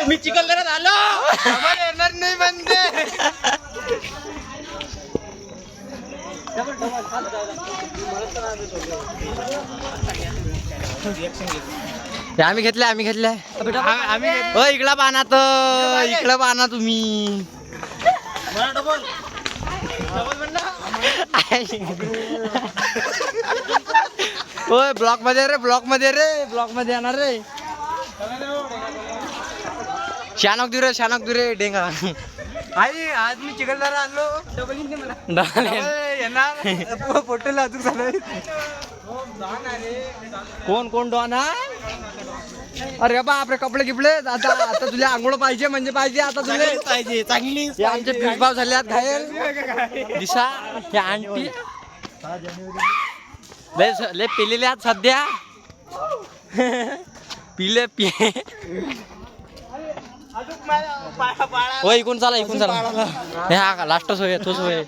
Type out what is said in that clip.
मी चिखलदऱ्यात आलो. आम्हाला येणार नाही म्हणते. आम्ही घेतल्या हो इकडला पाना तर इकडं पाना तुम्ही. होय ब्लॉक मध्ये येणार रे. शानक दुरे डेंगा. आई आज मी चिखलदरा आणलो. डबल इंजिन मला येणार. फोटोला अजून झालं. कोण डॉन आहे. अरे बापरे कपडे गिपडे आता तुला आंघोळ पाहिजे म्हणजे पाहिजे आता तुला पाहिजे चांगली. हे आमचे पिसभाव झाल्यात घायल दिसा हे आंटी लय पिलेले आहेत सध्या. पिले हो इकून चला हे हा लास्टच होय तोच होय.